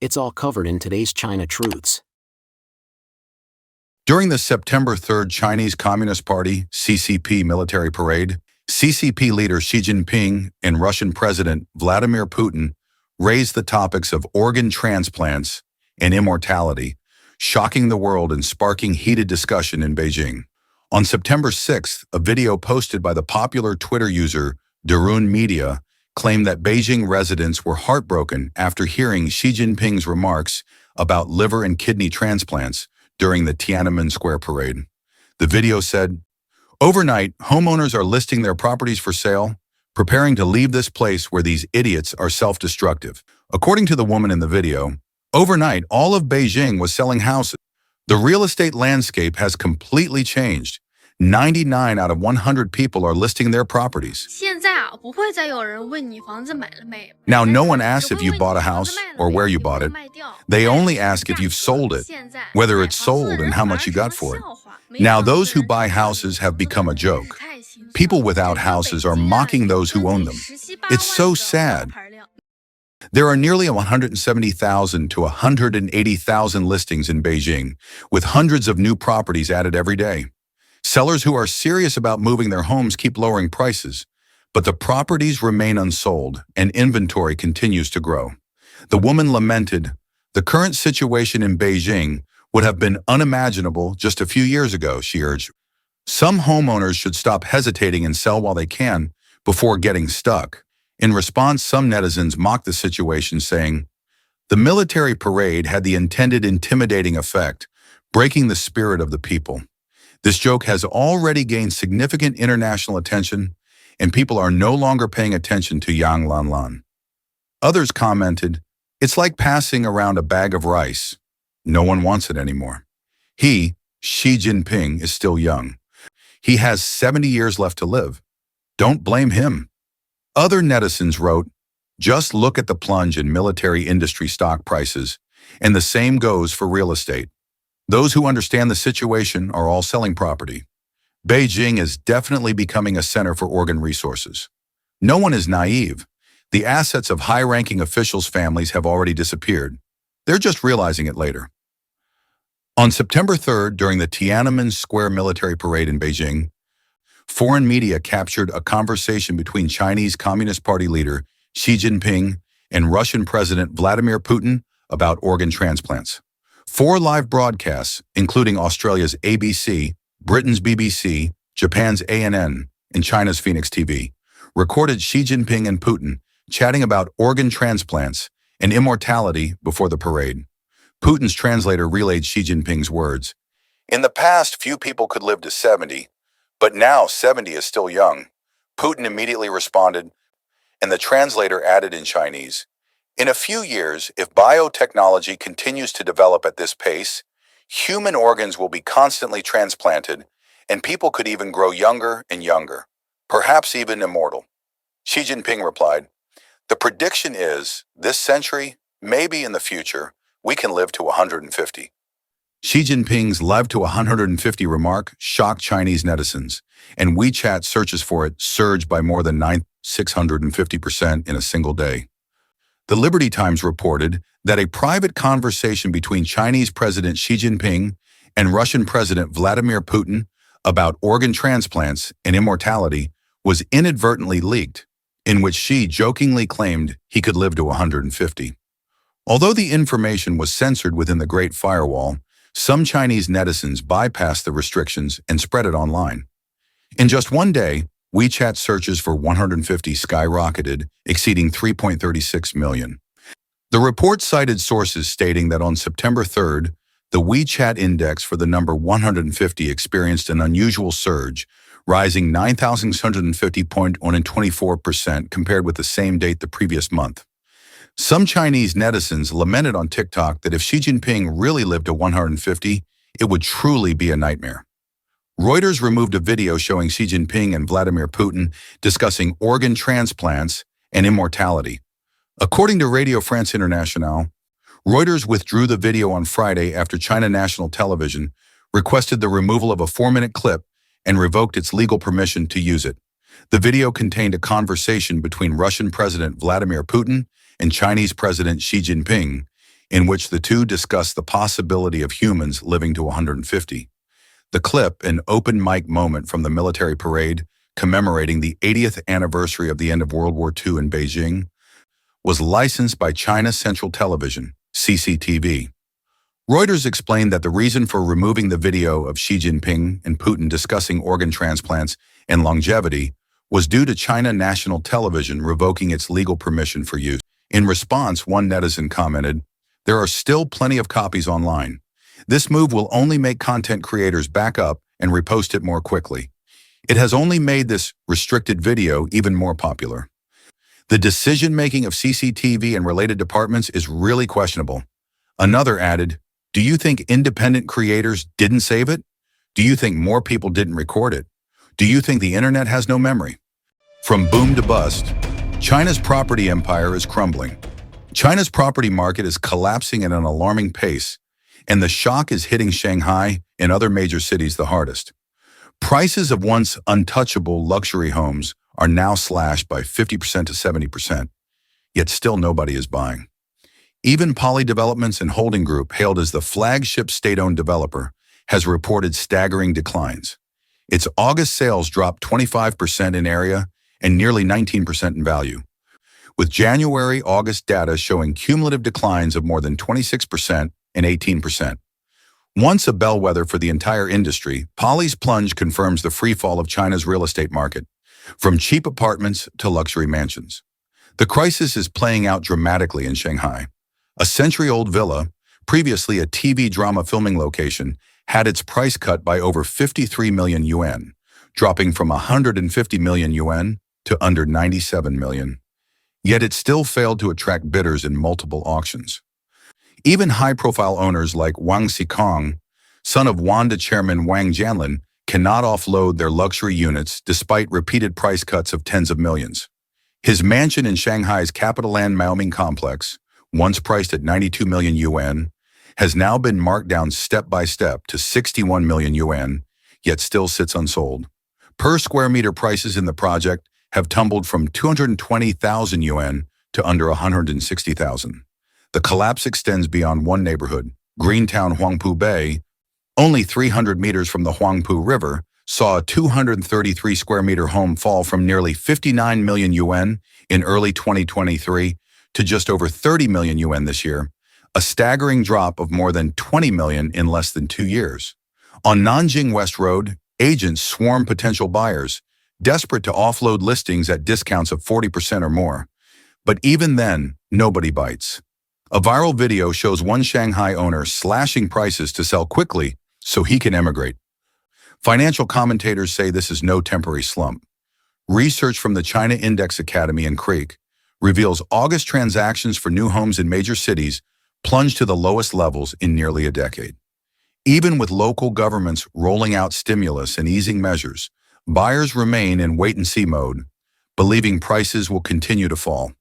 It's all covered in today's China Truths. During the September 3rd Chinese Communist Party (CCP) military parade, CCP leader Xi Jinping and Russian President Vladimir Putin raised the topics of organ transplants and immortality, shocking the world and sparking heated discussion in Beijing. On September 6th, a video posted by the popular Twitter user Darun Media claimed that Beijing residents were heartbroken after hearing Xi Jinping's remarks about liver and kidney transplants during the Tiananmen Square parade. The video said, "Overnight, homeowners are listing their properties for sale, preparing to leave this place where these idiots are self-destructive." According to the woman in the video, overnight, all of Beijing was selling houses. The real estate landscape has completely changed. 99 out of 100 people are listing their properties. Now, no one asks if you bought a house or where you bought it. They only ask if you've sold it, whether it's sold and how much you got for it. Now, those who buy houses have become a joke. People without houses are mocking those who own them. It's so sad. There are nearly 170,000 to 180,000 listings in Beijing, with hundreds of new properties added every day. Sellers who are serious about moving their homes keep lowering prices, but the properties remain unsold and inventory continues to grow. The woman lamented, "The current situation in Beijing would have been unimaginable just a few years ago," she urged. Some homeowners should stop hesitating and sell while they can before getting stuck. In response, some netizens mocked the situation, saying, "The military parade had the intended intimidating effect, breaking the spirit of the people. This joke has already gained significant international attention, and people are no longer paying attention to Yang Lanlan." Others commented, "It's like passing around a bag of rice. No one wants it anymore." He, Xi Jinping, is still young. He has 70 years left to live. Don't blame him. Other netizens wrote, "Just look at the plunge in military industry stock prices, and the same goes for real estate. Those who understand the situation are all selling property. Beijing is definitely becoming a center for organ resources. No one is naive. The assets of high-ranking officials' families have already disappeared. They're just realizing it later." On September 3rd, during the Tiananmen Square military parade in Beijing, foreign media captured a conversation between Chinese Communist Party leader Xi Jinping and Russian President Vladimir Putin about organ transplants. 4 live broadcasts, including Australia's ABC, Britain's BBC, Japan's ANN, and China's Phoenix TV, recorded Xi Jinping and Putin chatting about organ transplants and immortality before the parade. Putin's translator relayed Xi Jinping's words, "In the past, few people could live to 70, but now 70 is still young." Putin immediately responded, and the translator added in Chinese, "In a few years, if biotechnology continues to develop at this pace, human organs will be constantly transplanted, and people could even grow younger and younger, perhaps even immortal." Xi Jinping replied, "The prediction is, this century, maybe in the future, we can live to 150. Xi Jinping's "live to 150" remark shocked Chinese netizens, and WeChat searches for it surged by more than 650% in a single day. The Liberty Times reported that a private conversation between Chinese President Xi Jinping and Russian President Vladimir Putin about organ transplants and immortality was inadvertently leaked, in which Xi jokingly claimed he could live to 150. Although the information was censored within the Great Firewall, some Chinese netizens bypassed the restrictions and spread it online. In just one day, WeChat searches for 150 skyrocketed, exceeding 3.36 million. The report cited sources stating that on September 3rd, the WeChat index for the number 150 experienced an unusual surge, rising 9,650 points on 24% compared with the same date the previous month. Some Chinese netizens lamented on TikTok that if Xi Jinping really lived to 150, it would truly be a nightmare. Reuters removed a video showing Xi Jinping and Vladimir Putin discussing organ transplants and immortality. According to Radio France Internationale, Reuters withdrew the video on Friday after China National Television requested the removal of a 4-minute clip and revoked its legal permission to use it. The video contained a conversation between Russian President Vladimir Putin and Chinese President Xi Jinping, in which the two discussed the possibility of humans living to 150. The clip, an open mic moment from the military parade commemorating the 80th anniversary of the end of World War II in Beijing, was licensed by China Central Television, CCTV. Reuters explained that the reason for removing the video of Xi Jinping and Putin discussing organ transplants and longevity was due to China National Television revoking its legal permission for use. In response, one netizen commented, "There are still plenty of copies online. This move will only make content creators back up and repost it more quickly. It has only made this restricted video even more popular." The decision-making of CCTV and related departments is really questionable. Another added, "Do you think independent creators didn't save it? Do you think more people didn't record it? Do you think the internet has no memory?" From boom to bust, China's property empire is crumbling. China's property market is collapsing at an alarming pace, and the shock is hitting Shanghai and other major cities the hardest. Prices of once untouchable luxury homes are now slashed by 50% to 70%, yet still nobody is buying. Even Poly Developments and Holding Group, hailed as the flagship state-owned developer, has reported staggering declines. Its August sales dropped 25% in area and nearly 19% in value, with January-August data showing cumulative declines of more than 26% and 18%. Once a bellwether for the entire industry, Poly's plunge confirms the free fall of China's real estate market, from cheap apartments to luxury mansions. The crisis is playing out dramatically in Shanghai. A century-old villa, previously a TV drama filming location, had its price cut by over 53 million yuan, dropping from 150 million yuan to under 97 million. Yet it still failed to attract bidders in multiple auctions. Even high-profile owners like Wang Xikong, son of Wanda chairman Wang Jianlin, cannot offload their luxury units despite repeated price cuts of tens of millions. His mansion in Shanghai's CapitaLand Maoming complex, once priced at 92 million yuan, has now been marked down step by step to 61 million yuan, yet still sits unsold. Per square meter prices in the project have tumbled from 220,000 yuan to under 160,000. The collapse extends beyond one neighborhood. Greentown Huangpu Bay, only 300 meters from the Huangpu River, saw a 233 square meter home fall from nearly 59 million yuan in early 2023 to just over 30 million yuan this year, a staggering drop of more than 20 million in less than 2 years. On Nanjing West Road, agents swarm potential buyers, desperate to offload listings at discounts of 40% or more. But even then, nobody bites. A viral video shows one Shanghai owner slashing prices to sell quickly so he can emigrate. Financial commentators say this is no temporary slump. Research from the China Index Academy and Creek reveals August transactions for new homes in major cities plunged to the lowest levels in nearly a decade. Even with local governments rolling out stimulus and easing measures, buyers remain in wait-and-see mode, believing prices will continue to fall.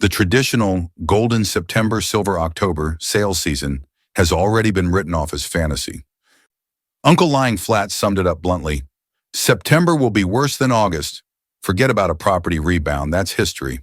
The traditional golden September, silver October sales season has already been written off as fantasy. Uncle Lying Flat summed it up bluntly. September will be worse than August. Forget about a property rebound, that's history.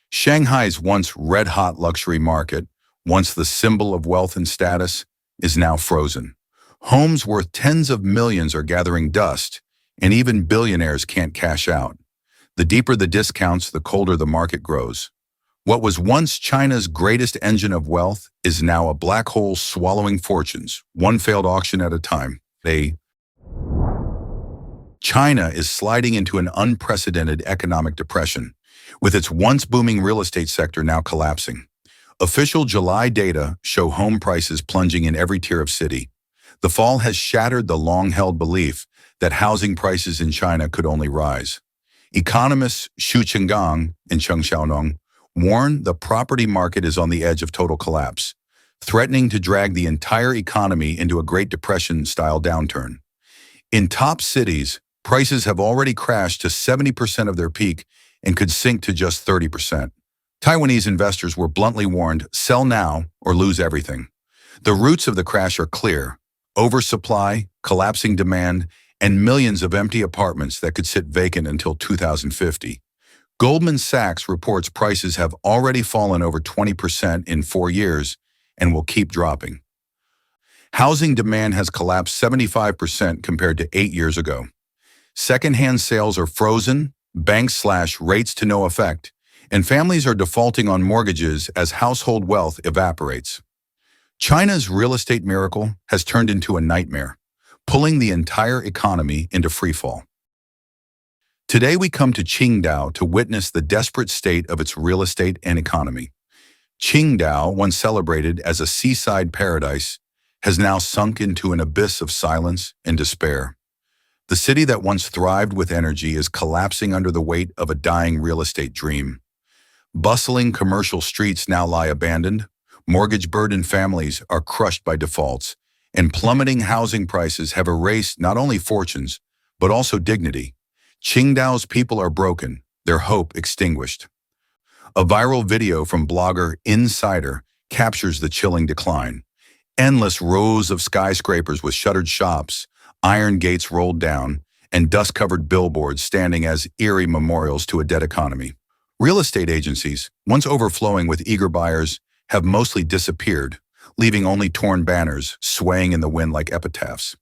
Shanghai's once red-hot luxury market, once the symbol of wealth and status, is now frozen. Homes worth tens of millions are gathering dust, and even billionaires can't cash out. The deeper the discounts, the colder the market grows. What was once China's greatest engine of wealth is now a black hole swallowing fortunes, one failed auction at a time. China is sliding into an unprecedented economic depression, with its once booming real estate sector now collapsing. Official July data show home prices plunging in every tier of city. The fall has shattered the long-held belief that housing prices in China could only rise. Economists Xu Qingdao and Cheng Xiaonong warn the property market is on the edge of total collapse, threatening to drag the entire economy into a Great Depression-style downturn. In top cities, prices have already crashed to 70% of their peak and could sink to just 30%. Taiwanese investors were bluntly warned, sell now or lose everything. The roots of the crash are clear: oversupply, collapsing demand, and millions of empty apartments that could sit vacant until 2050. Goldman Sachs reports prices have already fallen over 20% in 4 years and will keep dropping. Housing demand has collapsed 75% compared to 8 years ago. Second-hand sales are frozen, banks slash rates to no effect, and families are defaulting on mortgages as household wealth evaporates. China's real estate miracle has turned into a nightmare, pulling the entire economy into freefall. Today we come to Qingdao to witness the desperate state of its real estate and economy. Qingdao, once celebrated as a seaside paradise, has now sunk into an abyss of silence and despair. The city that once thrived with energy is collapsing under the weight of a dying real estate dream. Bustling commercial streets now lie abandoned, mortgage-burdened families are crushed by defaults, and plummeting housing prices have erased not only fortunes, but also dignity. Qingdao's people are broken, their hope extinguished. A viral video from blogger Insider captures the chilling decline. Endless rows of skyscrapers with shuttered shops, iron gates rolled down, and dust-covered billboards standing as eerie memorials to a dead economy. Real estate agencies, once overflowing with eager buyers, have mostly disappeared, leaving only torn banners swaying in the wind like epitaphs.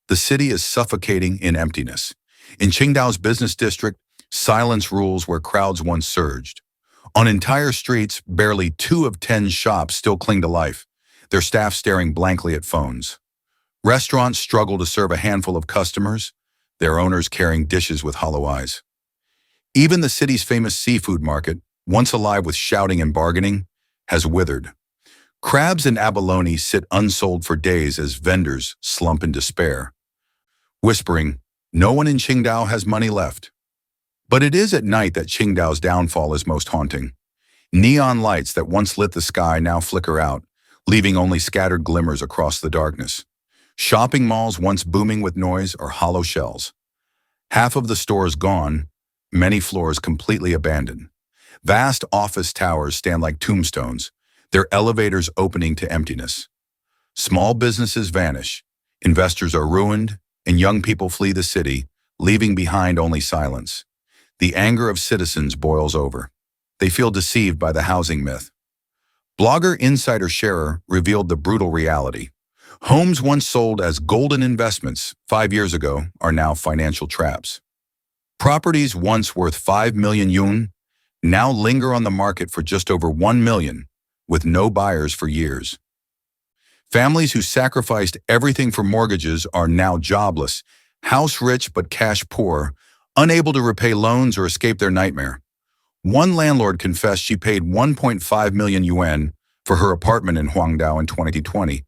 The city is suffocating in emptiness. In Qingdao's business district, silence rules where crowds once surged. On entire streets, barely 2 of 10 shops still cling to life, their staff staring blankly at phones. Restaurants struggle to serve a handful of customers, their owners carrying dishes with hollow eyes. Even the city's famous seafood market, once alive with shouting and bargaining, has withered. Crabs and abalone sit unsold for days as vendors slump in despair, whispering, "No one in Qingdao has money left." But it is at night that Qingdao's downfall is most haunting. Neon lights that once lit the sky now flicker out, leaving only scattered glimmers across the darkness. Shopping malls once booming with noise are hollow shells. Half of the stores gone, many floors completely abandoned. Vast office towers stand like tombstones, their elevators opening to emptiness. Small businesses vanish, investors are ruined, and young people flee the city, leaving behind only silence. The anger of citizens boils over. They feel deceived by the housing myth. Blogger Insider Sharer revealed the brutal reality. Homes once sold as golden investments 5 years ago are now financial traps. Properties once worth 5 million yuan now linger on the market for just over 1 million, with no buyers for years. Families who sacrificed everything for mortgages are now jobless, house rich but cash poor, unable to repay loans or escape their nightmare. One landlord confessed she paid 1.5 million yuan for her apartment in Qingdao in 2020,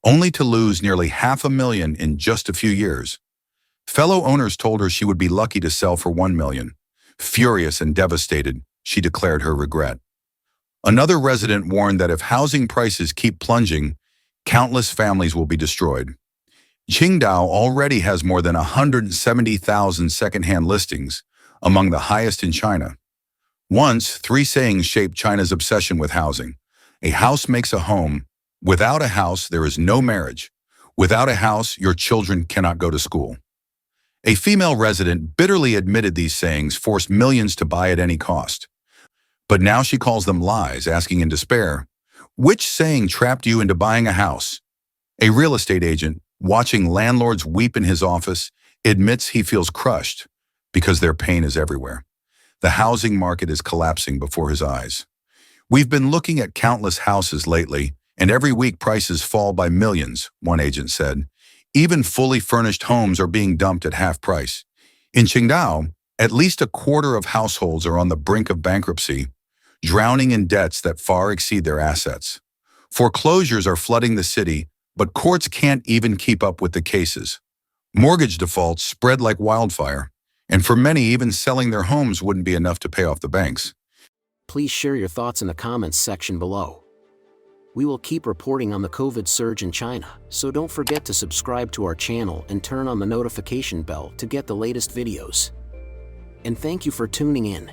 only to lose nearly $500,000 in just a few years. Fellow owners told her she would be lucky to sell for 1 million. Furious and devastated, she declared her regret. Another resident warned that if housing prices keep plunging, countless families will be destroyed. Qingdao already has more than 170,000 second-hand listings, among the highest in China. Once, 3 sayings shaped China's obsession with housing. A house makes a home. Without a house, there is no marriage. Without a house, your children cannot go to school. A female resident bitterly admitted these sayings forced millions to buy at any cost. But now she calls them lies, asking in despair, "Which saying trapped you into buying a house?" A real estate agent, watching landlords weep in his office, admits he feels crushed because their pain is everywhere. The housing market is collapsing before his eyes. "We've been looking at countless houses lately, and every week prices fall by millions," one agent said. Even fully furnished homes are being dumped at half price. In Qingdao, at least a quarter of households are on the brink of bankruptcy, drowning in debts that far exceed their assets. Foreclosures are flooding the city, but courts can't even keep up with the cases. Mortgage defaults spread like wildfire, and for many, even selling their homes wouldn't be enough to pay off the banks. Please share your thoughts in the comments section below. We will keep reporting on the COVID surge in China, so don't forget to subscribe to our channel and turn on the notification bell to get the latest videos. And thank you for tuning in.